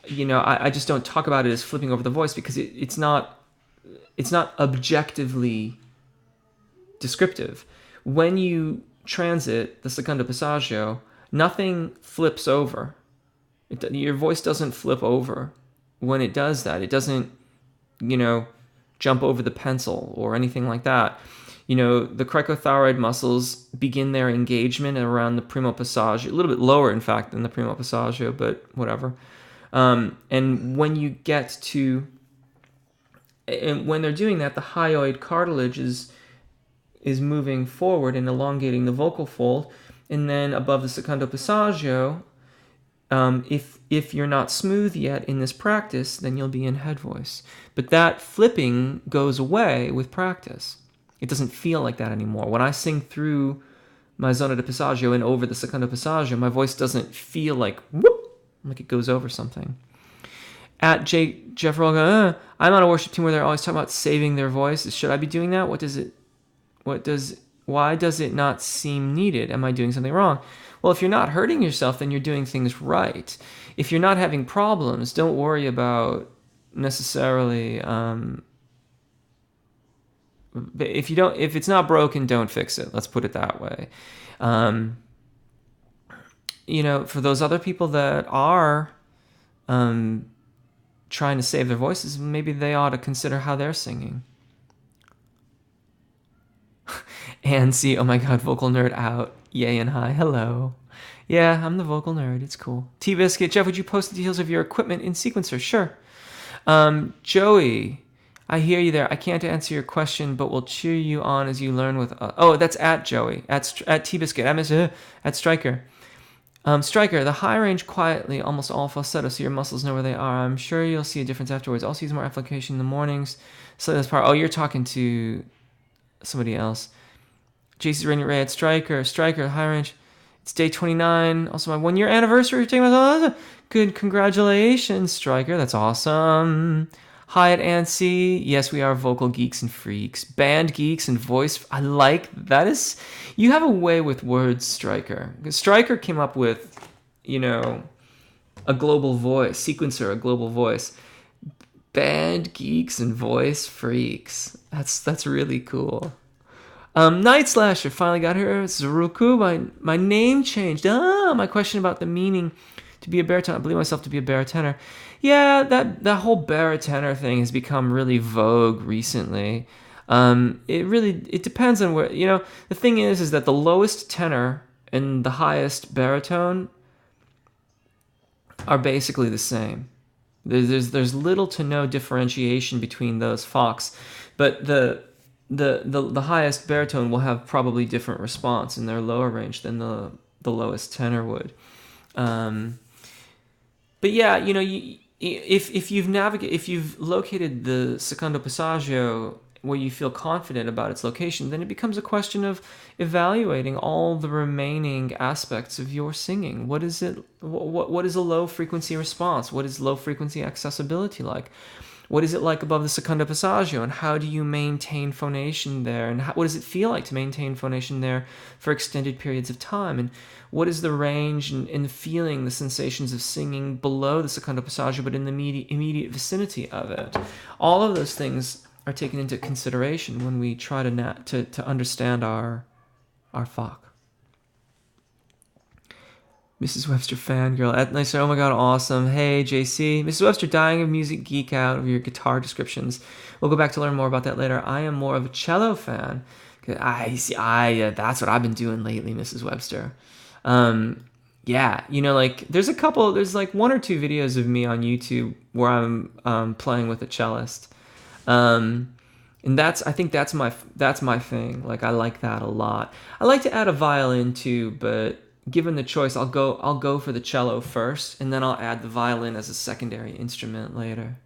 I just don't talk about it as flipping over the voice because it's not objectively descriptive. When you transit the secondo passaggio, nothing flips over. Your voice doesn't flip over. When it does that, it doesn't, jump over the pencil or anything like that. The cricothyroid muscles begin their engagement around the primo passaggio, a little bit lower, in fact, than the primo passaggio, but whatever. And when you get to, and when they're doing that, the hyoid cartilage is moving forward and elongating the vocal fold, and then above the secondo passaggio, if you're not smooth yet in this practice, then you'll be in head voice. But that flipping goes away with practice. It doesn't feel like that anymore. When I sing through my zona de passaggio and over the secondo passaggio, my voice doesn't feel like whoop, like it goes over something. At Jeff Rolka, I'm on a worship team where they're always talking about saving their voices. Should I be doing that? Why does it not seem needed? Am I doing something wrong? Well, if you're not hurting yourself, then you're doing things right. If you're not having problems, don't worry about necessarily. If it's not broken, don't fix it. Let's put it that way. For those other people that are trying to save their voices, maybe they ought to consider how they're singing. And see, oh my God, vocal nerd out. Yay and hi, hello. Yeah, I'm the vocal nerd. It's cool. T-Biscuit, Jeff, would you post the details of your equipment in Sequencer? Sure. Joey, I hear you there. I can't answer your question, but we'll cheer you on as you learn with... that's at Joey. At T-Biscuit. I miss at Striker. Striker, the high range quietly, almost all falsetto, so your muscles know where they are. I'm sure you'll see a difference afterwards. Also use more application in the mornings. So this part... Oh, you're talking to somebody else. JC's Rainy Ray at Striker, high range. It's day 29. Also, my 1-year anniversary. Good, congratulations, Striker. That's awesome. Hi at Ansi. Yes, we are vocal geeks and freaks. Band geeks and voice. I like that. Is you have a way with words, Striker. Striker came up with, a global voice sequencer, a global voice. Band geeks and voice freaks. That's really cool. Night Slasher finally got here. Zuruku, my name changed. My question about the meaning to be a baritone. I believe myself to be a baritone. Yeah, that whole baritone thing has become really vogue recently. It depends on where, the thing is that the lowest tenor and the highest baritone are basically the same. There's little to no differentiation between those Fox, but the highest baritone will have probably different response in their lower range than the lowest tenor would. But yeah, if you've located the secondo passaggio where you feel confident about its location, then it becomes a question of evaluating all the remaining aspects of your singing. What is it? What is a low frequency response? What is low frequency accessibility like? What is it like above the secondo passaggio, and how do you maintain phonation there? And what does it feel like to maintain phonation there for extended periods of time? And what is the range and feeling, the sensations of singing below the secondo passaggio, but in the immediate vicinity of it? All of those things are taken into consideration when we try to understand our Fock. Mrs. Webster fangirl. Nice. Oh my god, awesome. Hey, JC. Mrs. Webster, dying of music geek out of your guitar descriptions. We'll go back to learn more about that later. I am more of a cello fan. That's what I've been doing lately, Mrs. Webster. Yeah, there's like 1 or 2 videos of me on YouTube where I'm playing with a cellist. And I think that's my thing. Like, I like that a lot. I like to add a violin too, but given the choice, I'll go for the cello first, and then I'll add the violin as a secondary instrument later.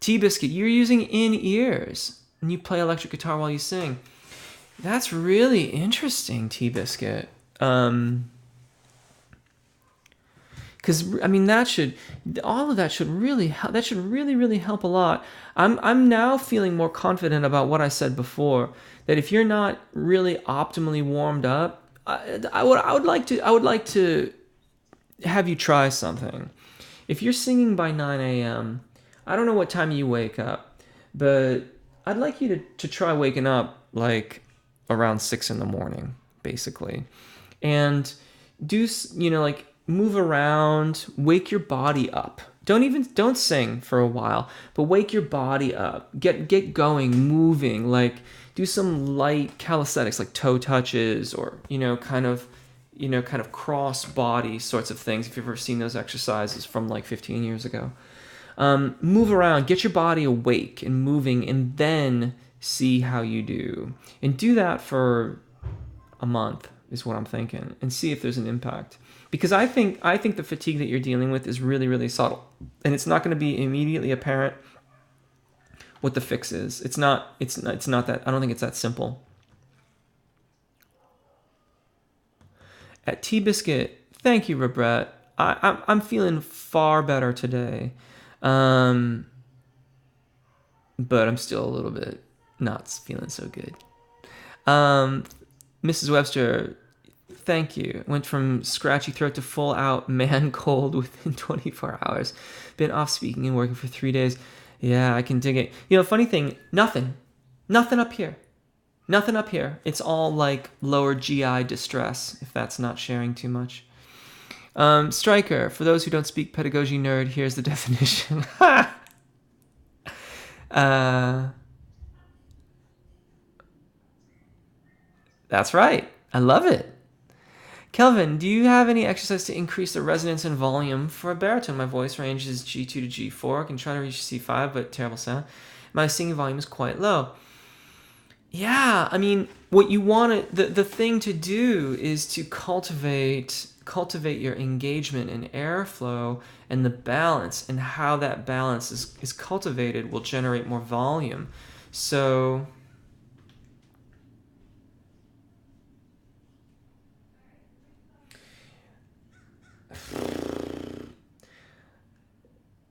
T-Biscuit, you're using in-ears, and you play electric guitar while you sing. That's really interesting, T-Biscuit. Because all of that should really help. That should really, really help a lot. I'm now feeling more confident about what I said before, that if you're not really optimally warmed up, I would like to have you try something. If you're singing by 9 a.m., I don't know what time you wake up, but I'd like you to try waking up like around 6 in the morning, basically, and do move around, wake your body up. Don't sing for a while, but wake your body up. Get going, moving, like do some light calisthenics like toe touches or kind of cross body sorts of things if you've ever seen those exercises from like 15 years ago. Move around, get your body awake and moving, and then see how you do. And do that for a month is what I'm thinking, and see if there's an impact. Because I think the fatigue that you're dealing with is really, really subtle, and it's not going to be immediately apparent what the fix is. It's not that. I don't think it's that simple. At T-Biscuit, thank you, Robret. I'm feeling far better today, but I'm still a little bit not feeling so good. Mrs. Webster, thank you. Went from scratchy throat to full out man cold within 24 hours. Been off speaking and working for 3 days. Yeah, I can dig it. Funny thing, nothing up here. Nothing up here. It's all like lower GI distress, if that's not sharing too much. Striker, for those who don't speak pedagogy nerd, here's the definition. That's right. I love it. Kelvin, do you have any exercise to increase the resonance and volume for a baritone? My voice range is G2 to G4. I can try to reach C5, but terrible sound. My singing volume is quite low. Yeah, what you want the thing to do is to cultivate your engagement and airflow and the balance, and how that balance is cultivated will generate more volume. So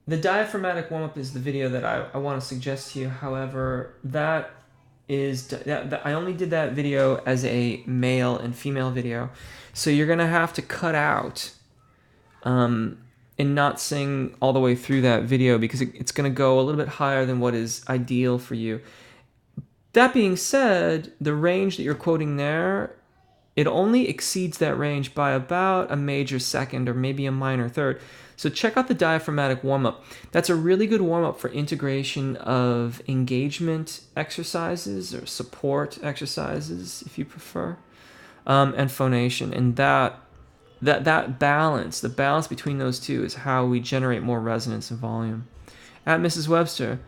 The diaphragmatic warm-up is the video that I want to suggest to you. However, that I only did that video as a male and female video. So you're going to have to cut out and not sing all the way through that video because it's going to go a little bit higher than what is ideal for you. That being said, the range that you're quoting there, it only exceeds that range by about a major second or maybe a minor third. So check out the diaphragmatic warm-up. That's a really good warm-up for integration of engagement exercises or support exercises, if you prefer, and phonation. And that balance, the balance between those two is how we generate more resonance and volume. At Mrs. Webster,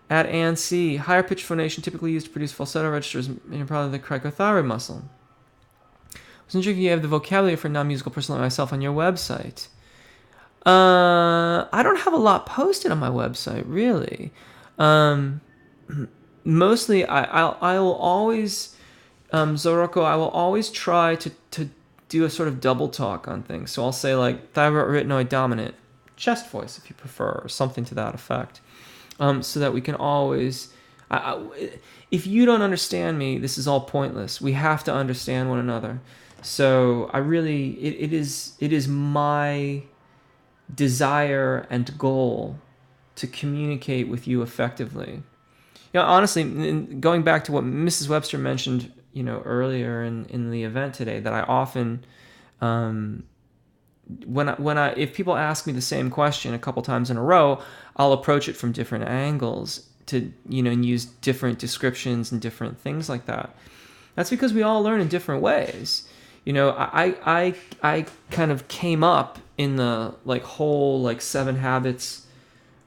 at Ann C, higher pitch phonation typically used to produce falsetto registers in probably the cricothyroid muscle. I was wondering if you have the vocabulary for non-musical person like myself on your website. I don't have a lot posted on my website, really. Mostly, I will always, Zoroko, I will always try to do a sort of double talk on things. So I'll say like thyroid dominant, chest voice if you prefer, or something to that effect. So that we can always, if you don't understand me, this is all pointless. We have to understand one another. So I really, it is my desire and goal to communicate with you effectively. Honestly, going back to what Mrs. Webster mentioned, earlier in the event today, that I often, if people ask me the same question a couple times in a row, I'll approach it from different angles to, and use different descriptions and different things like that. That's because we all learn in different ways. I kind of came up in the whole 7 habits,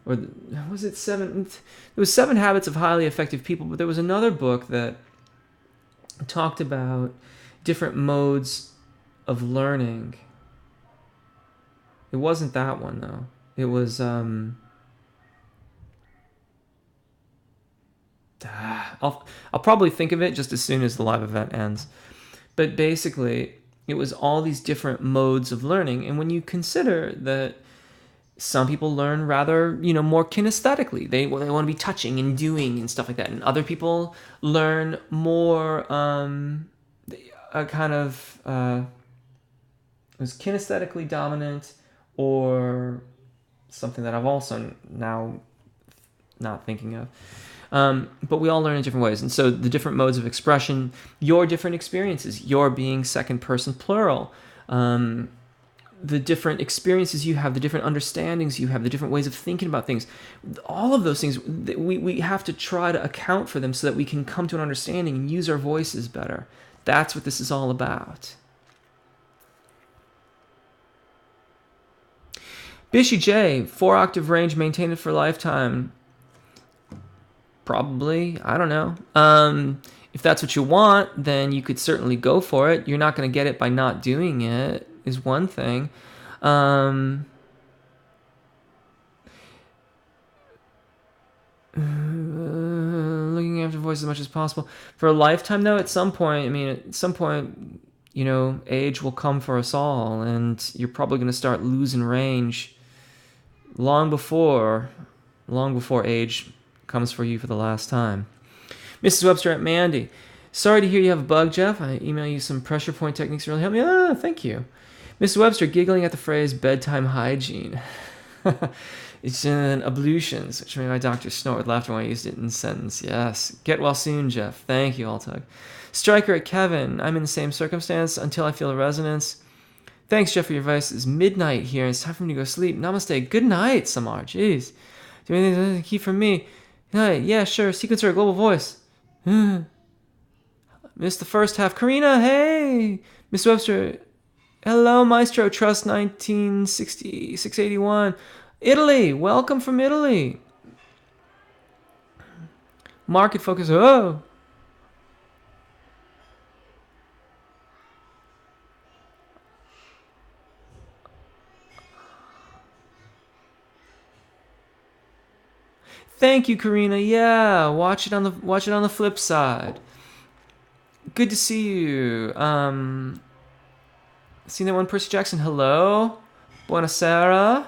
or was it 7? It was 7 Habits of Highly Effective People, but there was another book that talked about different modes of learning. It wasn't that one though. It was I'll probably think of it just as soon as the live event ends. But basically, it was all these different modes of learning. And when you consider that some people learn rather, more kinesthetically, they want to be touching and doing and stuff like that. And other people learn more a kind of it was kinesthetically dominant, or something that I've also now not thinking of. But we all learn in different ways. And so the different modes of expression, your different experiences, your being second person plural, the different experiences you have, the different understandings you have, the different ways of thinking about things, all of those things, we have to try to account for them so that we can come to an understanding and use our voices better. That's what this is all about. Bishy J, 4-octave range, maintain it for a lifetime. Probably. I don't know. If that's what you want, then you could certainly go for it. You're not going to get it by not doing it, is one thing. Looking after voice as much as possible. For a lifetime, though, at some point, age will come for us all, and you're probably going to start losing range long before age comes for you for the last time. Mrs. Webster at Mandy. Sorry to hear you have a bug, Jeff. I email you some pressure point techniques to really help me. Thank you. Mrs. Webster giggling at the phrase bedtime hygiene. It's in ablutions, which made my doctor snort with laughter when I used it in a sentence. Yes. Get well soon, Jeff. Thank you, Altug. Striker at Kevin. I'm in the same circumstance until I feel a resonance. Thanks, Jeff, for your advice. It's midnight here, and it's time for me to go sleep. Namaste. Good night, Samar. Jeez. Do anything to keep from me? Yeah, sure. Sequencer, global voice. Missed the first half. Karina, hey. Miss Webster. Hello, Maestro. Trust 1960, 681. Italy. Welcome from Italy. Market focus. Oh. Thank you, Karina. Yeah, watch it on the flip side. Good to see you. Seen that one, Percy Jackson. Hello, buonasera.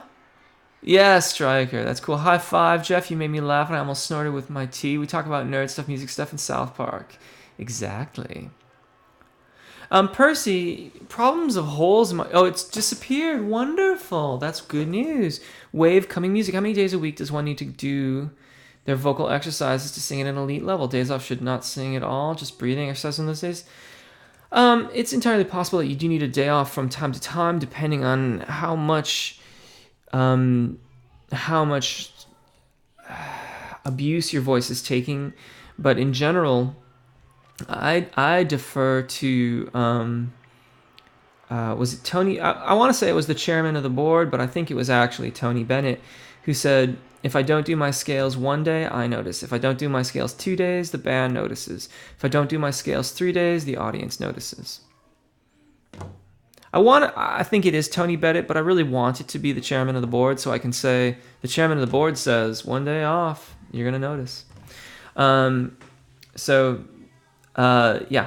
Yeah, Striker. That's cool. High five, Jeff. You made me laugh and I almost snorted with my tea. We talk about nerd stuff, music stuff in South Park. Exactly. Percy, problems of holes in my... Oh, it's disappeared. Wonderful. That's good news. Wave coming music. How many days a week does one need to do their vocal exercises to sing at an elite level? Days off should not sing at all. Just breathing exercise on those days. It's entirely possible that you do need a day off from time to time, depending on how much abuse your voice is taking. But in general, I defer to was it Tony? I want to say it was the chairman of the board, but I think it was actually Tony Bennett who said, if I don't do my scales one day, I notice. If I don't do my scales 2 days, the band notices. If I don't do my scales 3 days, the audience notices. I think it is Tony Bennett, but I really want it to be the chairman of the board, so I can say the chairman of the board says 1 day off, you're gonna notice. Yeah,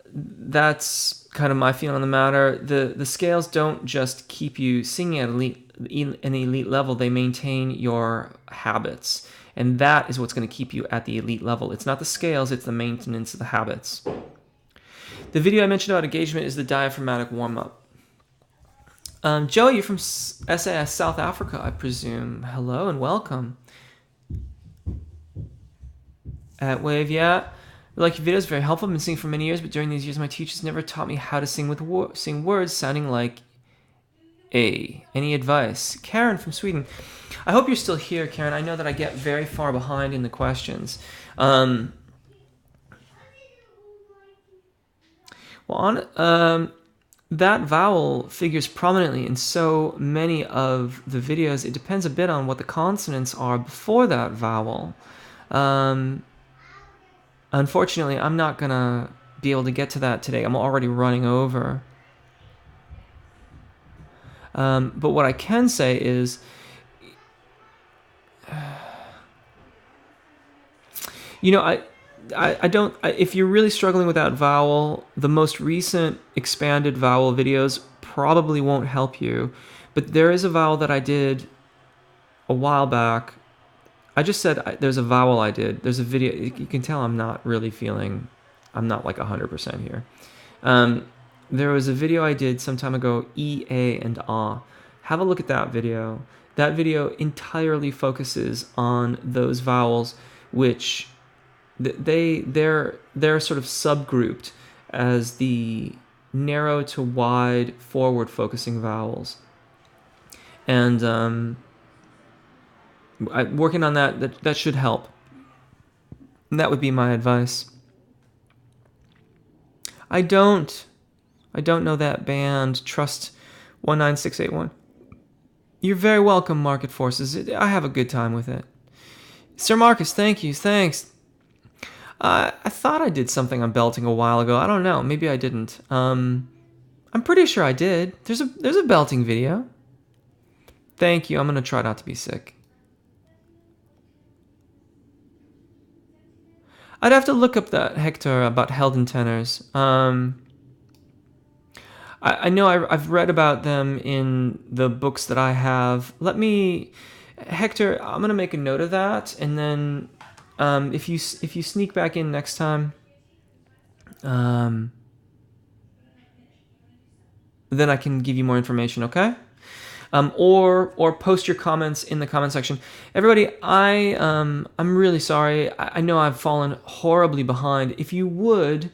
that's kind of my feeling on the matter. The scales don't just keep you singing at an elite level; they maintain your habits, and that is what's going to keep you at the elite level. It's not the scales; it's the maintenance of the habits. The video I mentioned about engagement is the diaphragmatic warm-up. Joey, you're from SAS South Africa, I presume. Hello and welcome. At Wave, yeah. Like your videos, very helpful. I've been singing for many years, but during these years, my teachers never taught me how to sing with sing words sounding like A. Any advice? Karen from Sweden. I hope you're still here, Karen. I know that I get very far behind in the questions. That vowel figures prominently in so many of the videos. It depends a bit on what the consonants are before that vowel. Unfortunately, I'm not going to be able to get to that today. I'm already running over. But what I can say is, if you're really struggling with that vowel, the most recent expanded vowel videos probably won't help you. But there is a vowel that I did a while back. I just said there's a vowel I did. There's a video. You can tell I'm not really feeling, I'm not like 100% here. There was a video I did some time ago, E, A, and Ah. Have a look at that video. That video entirely focuses on those vowels, which they're sort of subgrouped as the narrow to wide forward focusing vowels. And working on that should help. And that would be my advice. I don't know that band, Trust 19681. You're very welcome, Market Forces. I have a good time with it. Sir Marcus, thank you. Thanks. I thought I did something on belting a while ago. I don't know. Maybe I didn't. I'm pretty sure I did. There's a belting video. Thank you. I'm going to try not to be sick. I'd have to look up that, Hector, about Helden tenors. I know I've read about them in the books that I have. Hector, I'm going to make a note of that, and then if you sneak back in next time, then I can give you more information, okay? Or post your comments in the comment section. Everybody, I'm really sorry. I know I've fallen horribly behind. If you would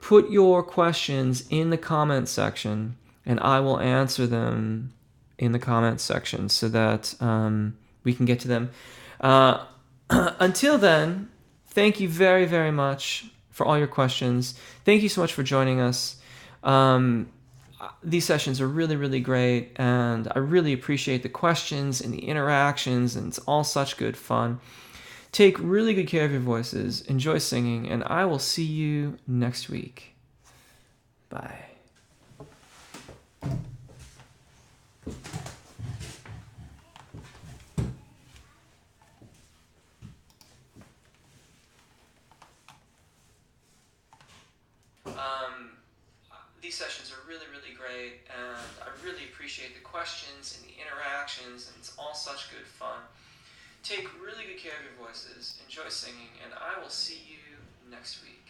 put your questions in the comment section, and I will answer them in the comment section so that we can get to them. Until then, thank you very, very much for all your questions. Thank you so much for joining us. These sessions are really, really great, and I really appreciate the questions and the interactions, and it's all such good fun. Take really good care of your voices, enjoy singing, and I will see you next week. Bye. These sessions are are really, really great, and I really appreciate the questions and the interactions, and it's all such good fun. Take really good care of your voices, enjoy singing, and I will see you next week.